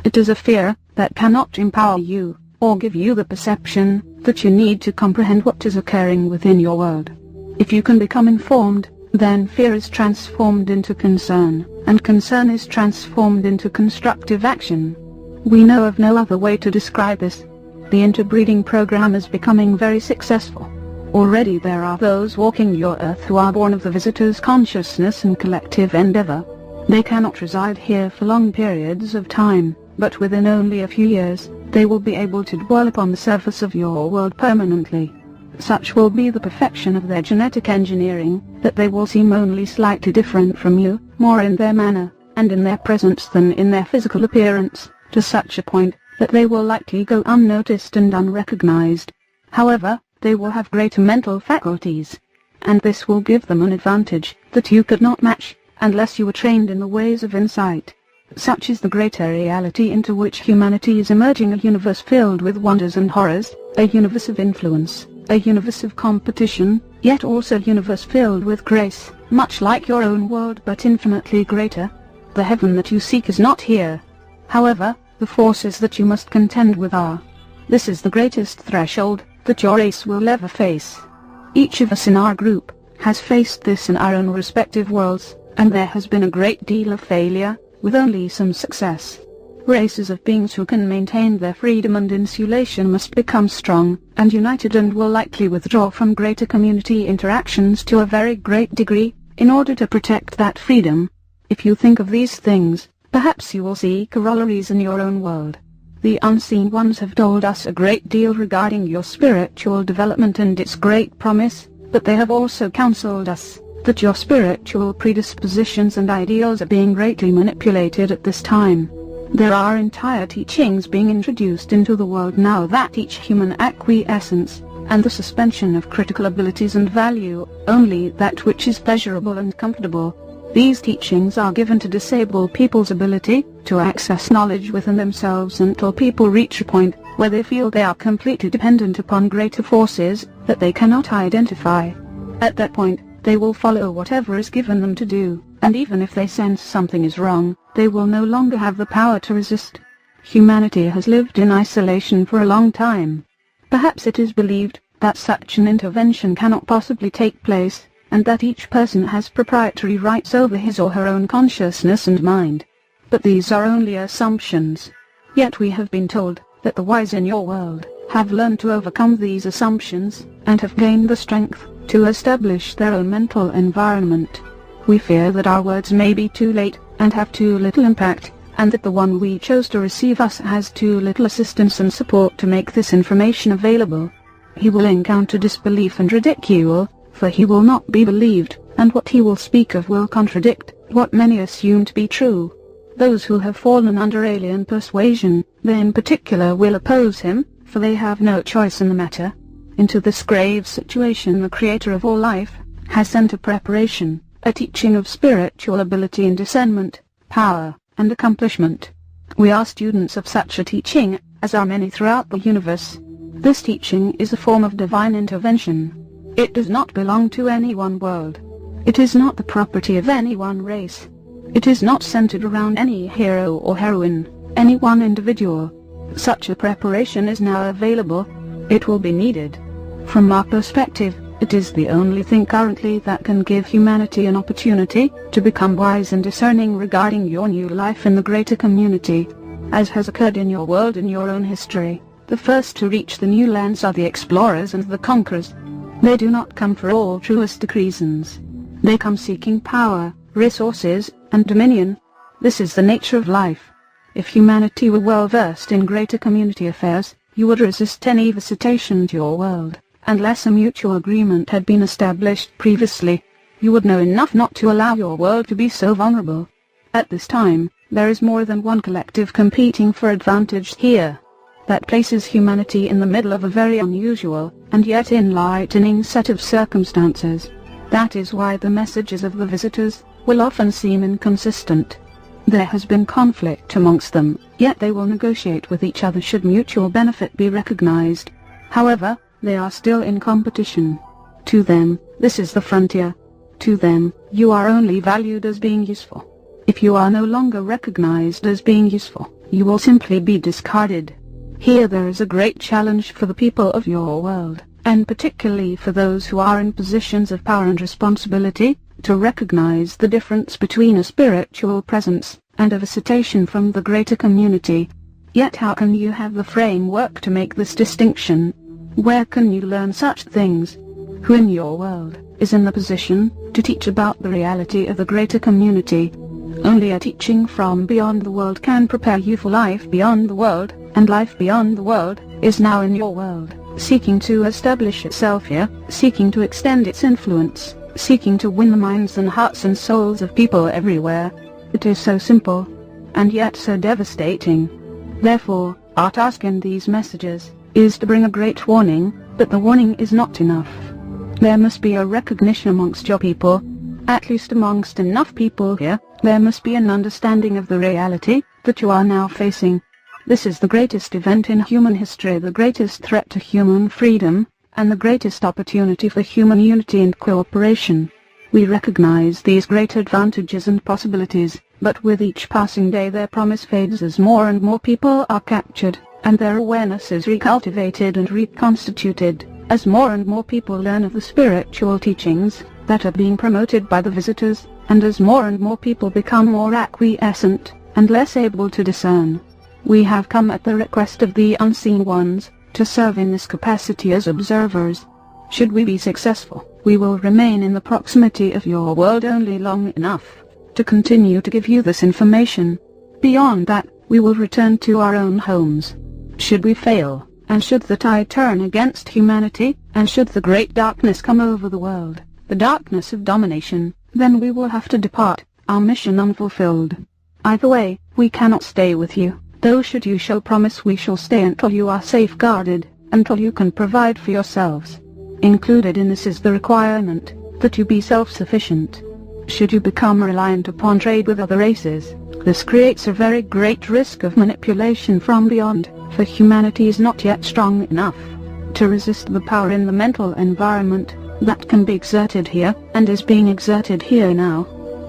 It is a fear that cannot empower you, or give you the perception that you need to comprehend what is occurring within your world. If you can become informed, then fear is transformed into concern, and concern is transformed into constructive action. We know of no other way to describe this. The interbreeding program is becoming very successful. Already there are those walking your earth who are born of the visitor's consciousness and collective endeavor. They cannot reside here for long periods of time, but within only a few years, they will be able to dwell upon the surface of your world permanently. Such will be the perfection of their genetic engineering, that they will seem only slightly different from you, more in their manner, and in their presence than in their physical appearance, to such a point, that they will likely go unnoticed and unrecognized. However, they will have greater mental faculties, and this will give them an advantage that you could not match, unless you were trained in the ways of insight. Such is the greater reality into which humanity is emerging, a universe filled with wonders and horrors, a universe of influence, a universe of competition, yet also a universe filled with grace, much like your own world but infinitely greater. The heaven that you seek is not here. However, the forces that you must contend with are. This is the greatest threshold that your race will ever face. Each of us in our group has faced this in our own respective worlds, and there has been a great deal of failure, with only some success. Races of beings who can maintain their freedom and insulation must become strong and united, and will likely withdraw from greater community interactions to a very great degree, in order to protect that freedom. If you think of these things, perhaps you will see corollaries in your own world. The unseen ones have told us a great deal regarding your spiritual development and its great promise, but they have also counseled us that your spiritual predispositions and ideals are being greatly manipulated at this time. There are entire teachings being introduced into the world now that teach human acquiescence, and the suspension of critical abilities and value only that which is pleasurable and comfortable. These teachings are given to disable people's ability to access knowledge within themselves until people reach a point where they feel they are completely dependent upon greater forces that they cannot identify. At that point, they will follow whatever is given them to do, and even if they sense something is wrong, they will no longer have the power to resist. Humanity has lived in isolation for a long time. Perhaps it is believed that such an intervention cannot possibly take place, and that each person has proprietary rights over his or her own consciousness and mind. But these are only assumptions. Yet we have been told that the wise in your world have learned to overcome these assumptions, and have gained the strength to establish their own mental environment. We fear that our words may be too late, and have too little impact, and that the one we chose to receive us has too little assistance and support to make this information available. He will encounter disbelief and ridicule, for he will not be believed, and what he will speak of will contradict what many assume to be true. Those who have fallen under alien persuasion, they in particular, will oppose him, for they have no choice in the matter. Into this grave situation the Creator of all life has sent a preparation, a teaching of spiritual ability and discernment, power, and accomplishment. We are students of such a teaching, as are many throughout the universe. This teaching is a form of divine intervention. It does not belong to any one world. It is not the property of any one race. It is not centered around any hero or heroine, any one individual. Such a preparation is now available. It will be needed. From our perspective, it is the only thing currently that can give humanity an opportunity to become wise and discerning regarding your new life in the greater community. As has occurred in your world in your own history, the first to reach the new lands are the explorers and the conquerors. They do not come for altruistic reasons. They come seeking power, resources, and dominion. This is the nature of life. If humanity were well versed in greater community affairs, you would resist any visitation to your world, unless a mutual agreement had been established previously. You would know enough not to allow your world to be so vulnerable. At this time, there is more than one collective competing for advantage here. That places humanity in the middle of a very unusual, and yet enlightening set of circumstances. That is why the messages of the visitors will often seem inconsistent. There has been conflict amongst them, yet they will negotiate with each other should mutual benefit be recognized. However, they are still in competition. To them, this is the frontier. To them, you are only valued as being useful. If you are no longer recognized as being useful, you will simply be discarded. Here there is a great challenge for the people of your world, and particularly for those who are in positions of power and responsibility, to recognize the difference between a spiritual presence and a visitation from the greater community. Yet how can you have the framework to make this distinction? Where can you learn such things? Who in your world is in the position to teach about the reality of the greater community? Only a teaching from beyond the world can prepare you for life beyond the world, and life beyond the world is now in your world, seeking to establish itself here, seeking to extend its influence, seeking to win the minds and hearts and souls of people everywhere. It is so simple, and yet so devastating. Therefore, our task in these messages is to bring a great warning, but the warning is not enough. There must be a recognition amongst your people, at least amongst enough people here. There must be an understanding of the reality that you are now facing. This is the greatest event in human history, the greatest threat to human freedom, and the greatest opportunity for human unity and cooperation. We recognize these great advantages and possibilities, but with each passing day their promise fades as more and more people are captured, and their awareness is recultivated and reconstituted, as more and more people learn of the spiritual teachings that are being promoted by the visitors, and as more and more people become more acquiescent, and less able to discern. We have come at the request of the unseen ones, to serve in this capacity as observers. Should we be successful, we will remain in the proximity of your world only long enough to continue to give you this information. Beyond that, we will return to our own homes. Should we fail, and should the tide turn against humanity, and should the great darkness come over the world, the darkness of domination, then we will have to depart, our mission unfulfilled. Either way, we cannot stay with you, though should you shall promise we shall stay until you are safeguarded, until you can provide for yourselves. Included in this is the requirement that you be self-sufficient. Should you become reliant upon trade with other races, this creates a very great risk of manipulation from beyond, for humanity is not yet strong enough to resist the power in the mental environment that can be exerted here, and is being exerted here now.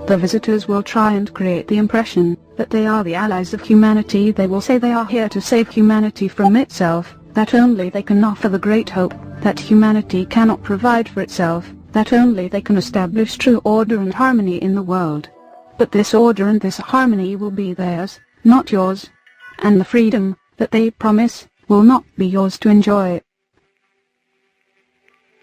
The visitors will try and create the impression that they are the allies of humanity. They will say they are here to save humanity from itself, that only they can offer the great hope that humanity cannot provide for itself, that only they can establish true order and harmony in the world. But this order and this harmony will be theirs, not yours. And the freedom that they promise will not be yours to enjoy.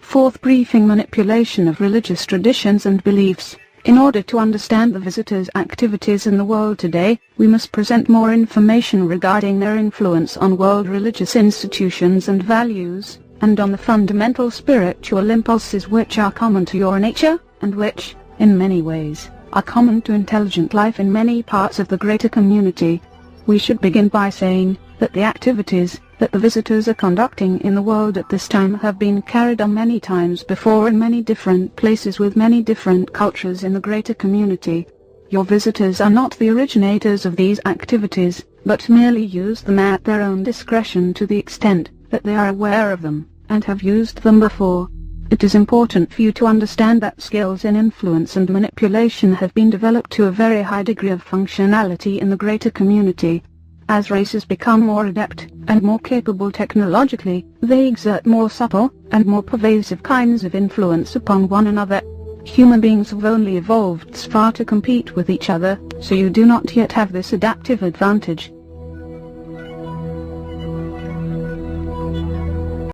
Fourth briefing: manipulation of religious traditions and beliefs. In order to understand the visitors' activities in the world today, we must present more information regarding their influence on world religious institutions and values, and on the fundamental spiritual impulses which are common to your nature, and which, in many ways, are common to intelligent life in many parts of the greater community. We should begin by saying that the activities that the visitors are conducting in the world at this time have been carried on many times before in many different places with many different cultures in the greater community. Your visitors are not the originators of these activities, but merely use them at their own discretion to the extent that they are aware of them, and have used them before. It is important for you to understand that skills in influence and manipulation have been developed to a very high degree of functionality in the greater community. As races become more adept and more capable technologically, they exert more subtle and more pervasive kinds of influence upon one another. Human beings have only evolved far to compete with each other, so you do not yet have this adaptive advantage.